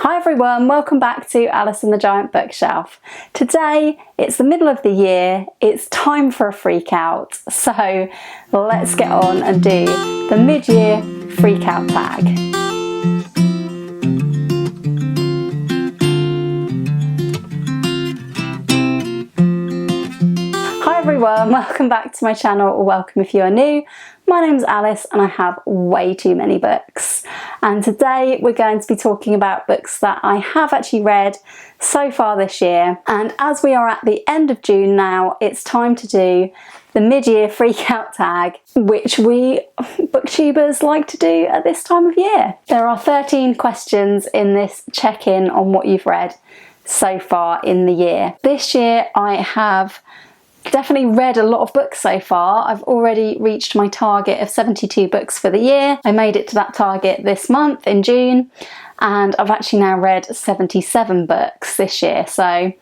Hi everyone, welcome back to Alice and the Giant Bookshelf. Today it's the middle of the year, it's time for a freak out, so let's get on and do the mid-year freakout tag. Hi everyone, welcome back to my channel, or welcome if you are new. My name's Alice and I have way too many books, and today we're going to be talking about books that I have actually read so far this year. And as we are at the end of June now, it's time to do the mid-year freakout tag, which we booktubers like to do at this time of year. There are 13 questions in this check-in on what you've read so far in the year. This year I have definitely read a lot of books so far. I've already reached my target of 72 books for the year. I made it to that target this month in June, and I've actually now read 77 books this year, so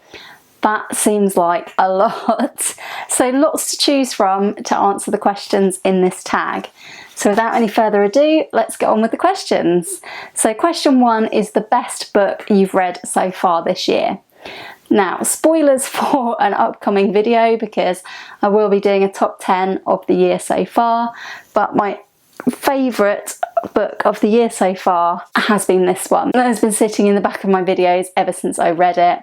that seems like a lot. So lots to choose from to answer the questions in this tag. So without any further ado, let's get on with the questions. So question 1 is the best book you've read so far this year. Now, spoilers for an upcoming video because I will be doing a top 10 of the year so far, but my favourite book of the year so far has been this one. It has been sitting in the back of my videos ever since I read it.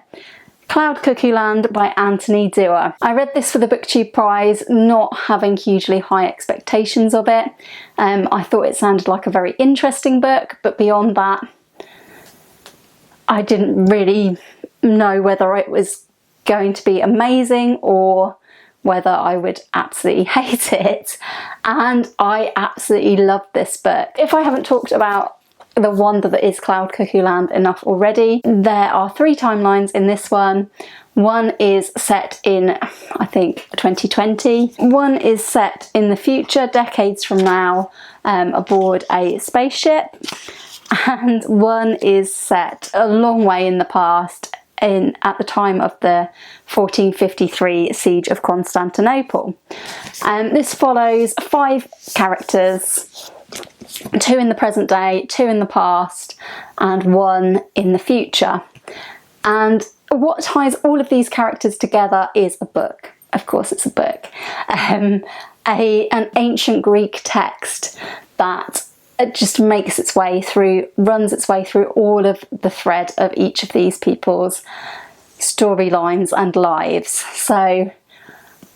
Cloud Cuckoo Land by Anthony Doerr. I read this for the BookTube Prize, not having hugely high expectations of it. I thought it sounded like a very interesting book, but beyond that, I didn't really know whether it was going to be amazing or whether I would absolutely hate it, and I absolutely loved this book. If I haven't talked about the wonder that is Cloud Cuckoo Land enough already, there are 3 timelines in this one. One is set in, I think, 2020. One is set in the future, decades from now, aboard a spaceship, and one is set a long way in the past, at the time of the 1453 siege of Constantinople. This follows 5 characters, 2 in the present day, 2 in the past, and 1 in the future. And what ties all of these characters together is a book. Of course it's a book. An ancient Greek text that it just makes its way through, runs its way through all of the thread of each of these people's storylines and lives. So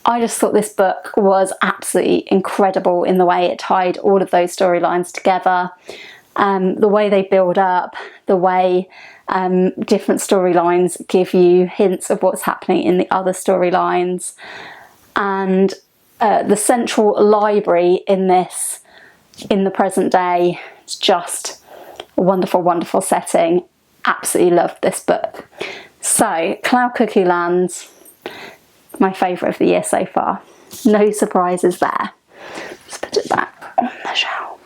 I just thought this book was absolutely incredible in the way it tied all of those storylines together, the way they build up, the way different storylines give you hints of what's happening in the other storylines, and the central library in this, in the present day, it's just a wonderful, wonderful setting. Absolutely loved this book. So, Cloud Cuckoo Land, my favourite of the year so far. No surprises there. Let's put it back on the shelf.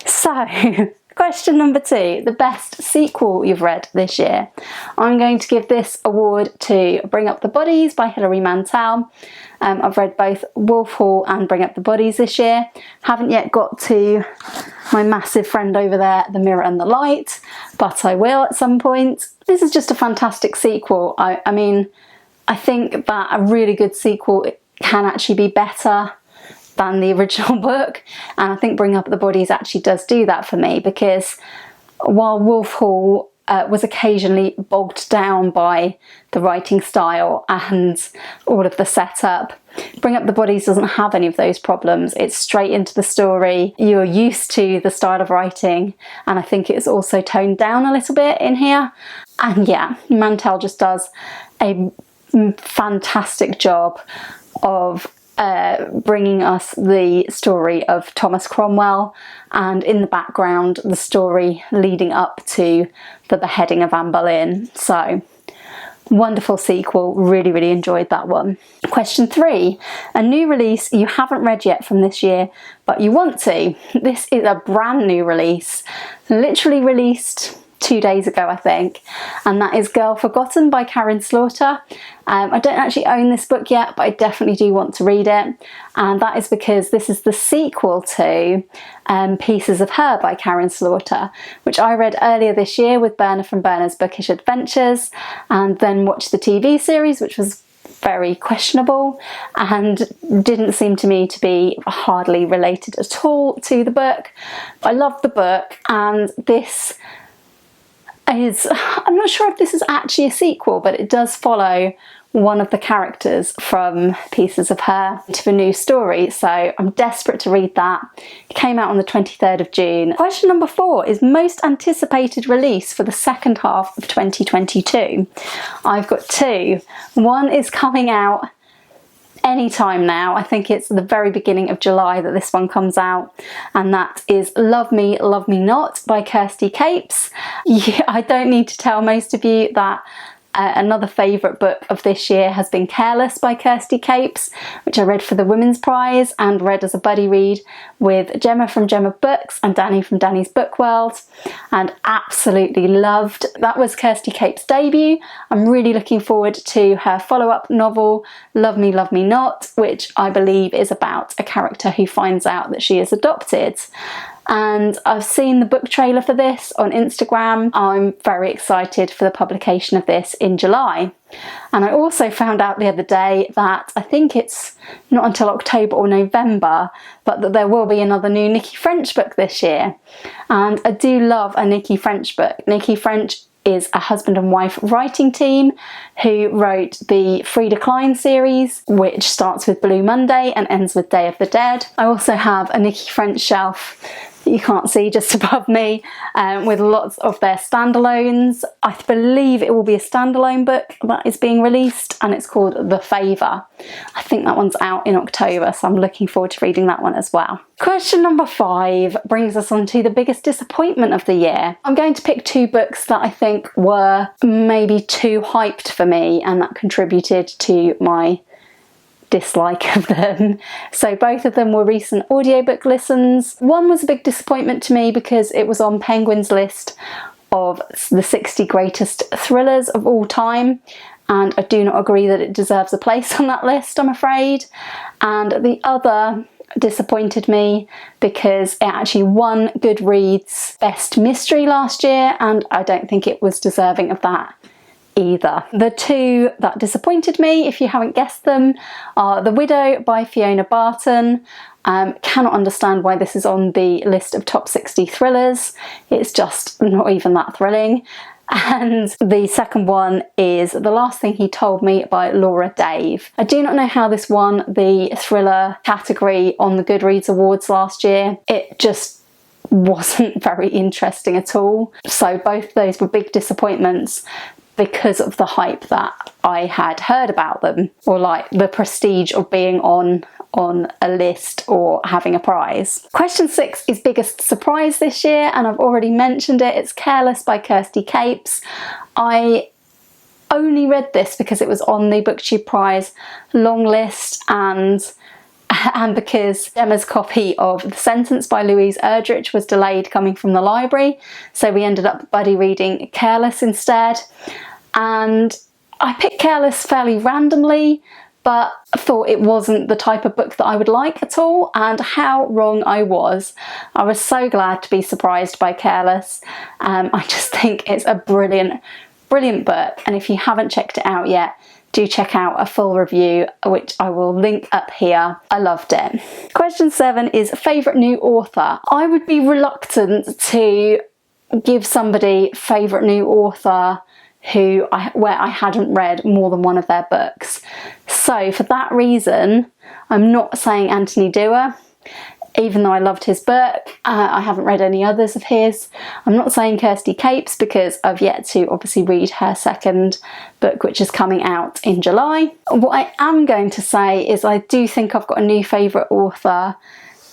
So, question number 2, the best sequel you've read this year. I'm going to give this award to Bring Up the Bodies by Hilary Mantel. I've read both Wolf Hall and Bring Up the Bodies this year. Haven't yet got to my massive friend over there, The Mirror and the Light, but I will at some point. This is just a fantastic sequel. I mean, I think that a really good sequel can actually be better than the original book, and I think Bring Up the Bodies actually does do that for me, because while Wolf Hall was occasionally bogged down by the writing style and all of the setup, Bring Up the Bodies doesn't have any of those problems. It's straight into the story. You're used to the style of writing, and I think it's also toned down a little bit in here. And yeah, Mantel just does a fantastic job of bringing us the story of Thomas Cromwell, and in the background the story leading up to the beheading of Anne Boleyn. So wonderful sequel, really, really enjoyed that one. Question 3, a new release you haven't read yet from this year but you want to. This is a brand new release, literally released 2 days ago, I think, and that is Girl Forgotten by Karen Slaughter. I don't actually own this book yet, but I definitely do want to read it, and that is because this is the sequel to Pieces of Her by Karen Slaughter, which I read earlier this year with Berna from Berna's Bookish Adventures, and then watched the TV series, which was very questionable and didn't seem to me to be hardly related at all to the book. I loved the book, and this is, I'm not sure if this is actually a sequel, but it does follow one of the characters from Pieces of Her to a new story, so I'm desperate to read that. It came out on the 23rd of June. Question number 4 is most anticipated release for the second half of 2022. I've got 2. One is coming out anytime now. I think it's the very beginning of July that this one comes out, and that is Love Me, Love Me Not by Kirsty Capes. I don't need to tell most of you that another favourite book of this year has been Careless by Kirsty Capes, which I read for the Women's Prize and read as a buddy read with Gemma from Gemma Books and Danny from Danny's Book World, and absolutely loved. That was Kirsty Capes' debut. I'm really looking forward to her follow-up novel, Love Me, Love Me Not, which I believe is about a character who finds out that she is adopted. And I've seen the book trailer for this on Instagram. I'm very excited for the publication of this in July. And I also found out the other day that I think it's not until October or November, but that there will be another new Nikki French book this year. And I do love a Nikki French book. Nikki French is a husband and wife writing team who wrote the Frida Klein series, which starts with Blue Monday and ends with Day of the Dead. I also have a Nikki French shelf that you can't see just above me, with lots of their standalones. I believe it will be a standalone book that is being released, and it's called The Favour. I think that one's out in October, so I'm looking forward to reading that one as well. Question number 5 brings us on to the biggest disappointment of the year. I'm going to pick 2 books that I think were maybe too hyped for me, and that contributed to my dislike of them. So both of them were recent audiobook listens. One was a big disappointment to me because it was on Penguin's list of the 60 greatest thrillers of all time, and I do not agree that it deserves a place on that list, I'm afraid. And the other disappointed me because it actually won Goodreads Best Mystery last year, and I don't think it was deserving of that either. The 2 that disappointed me, if you haven't guessed them, are The Widow by Fiona Barton. Cannot understand why this is on the list of top 60 thrillers. It's just not even that thrilling. And the second one is The Last Thing He Told Me by Laura Dave. I do not know how this won the thriller category on the Goodreads Awards last year. It just wasn't very interesting at all. So both those were big disappointments because of the hype that I had heard about them, or like the prestige of being on a list or having a prize. Question 6 is biggest surprise this year, and I've already mentioned it. It's Careless by Kirsty Capes. I only read this because it was on the BookTube Prize long list, and because Gemma's copy of The Sentence by Louise Erdrich was delayed coming from the library, so we ended up buddy reading Careless instead. And I picked Careless fairly randomly, but I thought it wasn't the type of book that I would like at all, and how wrong I was. I was so glad to be surprised by Careless. I just think it's a brilliant book, and if you haven't checked it out yet, do check out a full review, which I will link up here. I loved it. Question 7 is favourite new author. I would be reluctant to give somebody favourite new author where I hadn't read more than one of their books. So for that reason, I'm not saying Anthony Dewar, even though I loved his book. I haven't read any others of his. I'm not saying Kirsty Capes because I've yet to obviously read her second book, which is coming out in July. What I am going to say is I do think I've got a new favourite author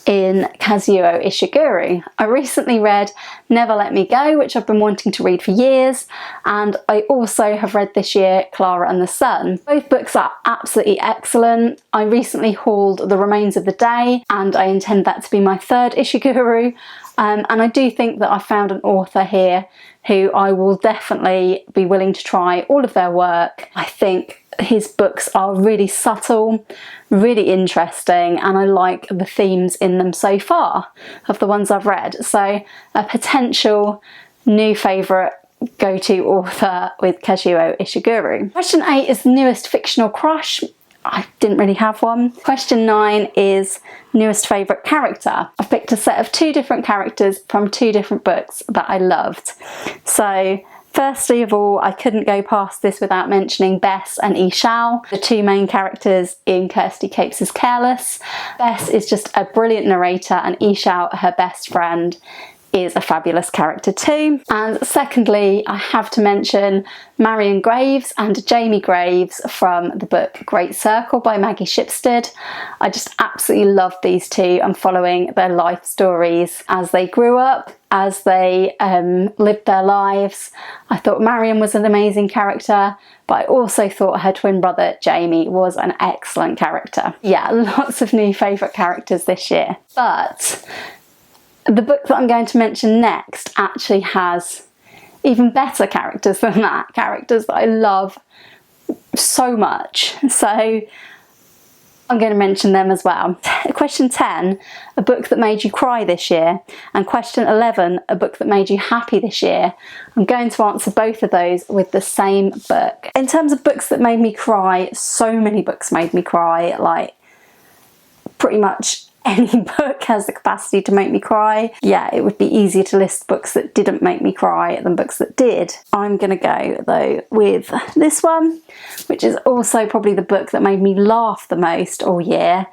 in Kazuo Ishiguro. I recently read Never Let Me Go, which I've been wanting to read for years, and I also have read this year Clara and the Sun. Both books are absolutely excellent. I recently hauled The Remains of the Day, and I intend that to be my third Ishiguro, and I do think that I found an author here who I will definitely be willing to try all of their work. I think his books are really subtle, really interesting, and I like the themes in them so far of the ones I've read. So a potential new favourite go-to author with Kazuo Ishiguro. Question 8 is the newest fictional crush. I didn't really have one. Question 9 is newest favourite character. I've picked a set of 2 different characters from 2 different books that I loved. So firstly of all, I couldn't go past this without mentioning Bess and Ishao, the 2 main characters in Kirsty Capes' Careless. Bess is just a brilliant narrator, and Ishao, her best friend, is a fabulous character too. And secondly, I have to mention Marion Graves and Jamie Graves from the book Great Circle by Maggie Shipstead. I just absolutely love these 2 and following their life stories as they grew up, as they lived their lives. I thought Marion was an amazing character, but I also thought her twin brother Jamie was an excellent character. Yeah, lots of new favourite characters this year. But the book that I'm going to mention next actually has even better characters than that, characters that I love so much. So I'm going to mention them as well. Question 10, a book that made you cry this year, and question 11, a book that made you happy this year. I'm going to answer both of those with the same book. In terms of books that made me cry, so many books made me cry, like pretty much any book has the capacity to make me cry. Yeah, it would be easier to list books that didn't make me cry than books that did. I'm gonna go though with this one, which is also probably the book that made me laugh the most all year,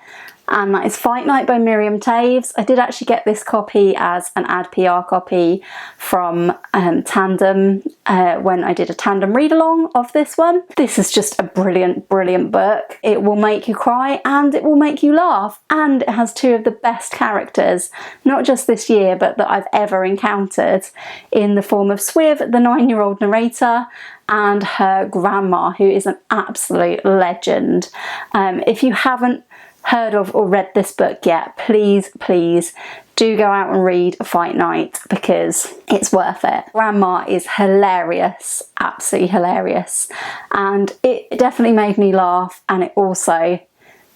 and that is Fight Night by Miriam Taves. I did actually get this copy as an ad PR copy from Tandem when I did a Tandem read-along of this one. This is just a brilliant, brilliant book. It will make you cry and it will make you laugh, and it has 2 of the best characters, not just this year, but that I've ever encountered, in the form of Swiv, the 9-year-old narrator, and her grandma, who is an absolute legend. If you haven't heard of or read this book yet, please do go out and read Fight Night, because it's worth it. Grandma is hilarious, absolutely hilarious, and it definitely made me laugh, and it also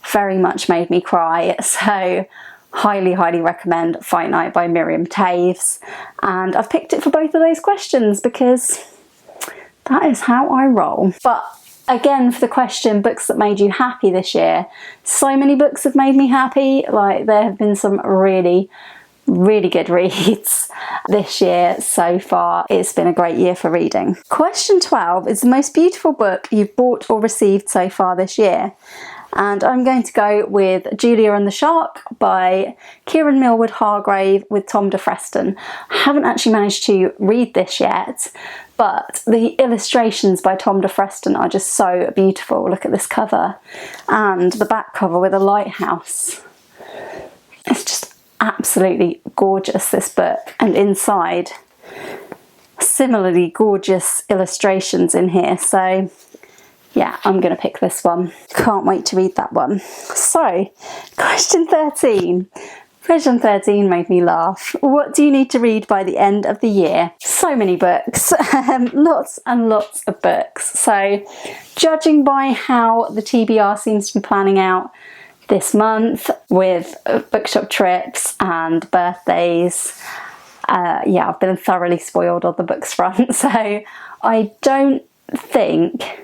very much made me cry. So highly recommend Fight Night by Miriam Taves, and I've picked it for both of those questions because that is how I roll. But again, for the question, books that made you happy this year, so many books have made me happy. Like, there have been some really good reads this year so far. It's been a great year for reading. Question 12 is the most beautiful book you've bought or received so far this year. And I'm going to go with Julia and the Shark by Kieran Millward Hargrave with Tom de Freston. I haven't actually managed to read this yet, but the illustrations by Tom de Freston are just so beautiful. Look at this cover, and the back cover with a lighthouse. It's just absolutely gorgeous, this book. And inside, similarly gorgeous illustrations in here. So yeah, I'm going to pick this one. Can't wait to read that one. So, question 13. Question 13 made me laugh. What do you need to read by the end of the year? So many books. Lots and lots of books. So, judging by how the TBR seems to be planning out this month with bookshop trips and birthdays, yeah, I've been thoroughly spoiled on the books front. So, I don't think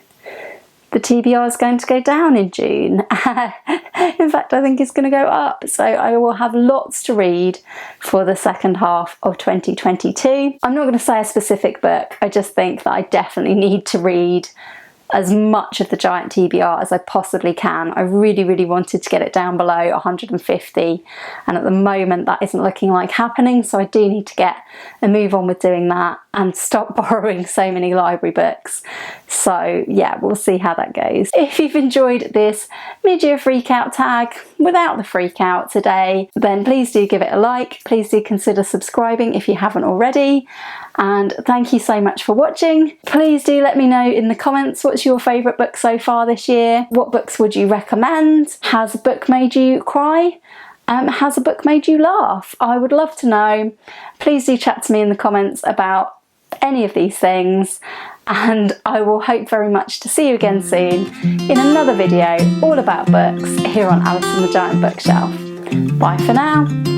the TBR is going to go down in June. In fact, I think it's going to go up. So I will have lots to read for the second half of 2022. I'm not going to say a specific book. I just think that I definitely need to read as much of the giant TBR as I possibly can. I really wanted to get it down below 150, and at the moment that isn't looking like happening, so I do need to get a move on with doing that and stop borrowing so many library books. So yeah, we'll see how that goes. If you've enjoyed this mid-year freakout tag without the freakout today, then please do give it a like. Please do consider subscribing if you haven't already. And thank you so much for watching. Please do let me know in the comments what's your favourite book so far this year. What books would you recommend? Has a book made you cry? Has a book made you laugh? I would love to know. Please do chat to me in the comments about any of these things, and I will hope very much to see you again soon in another video all about books here on Alice and the Giant Bookshelf. Bye for now.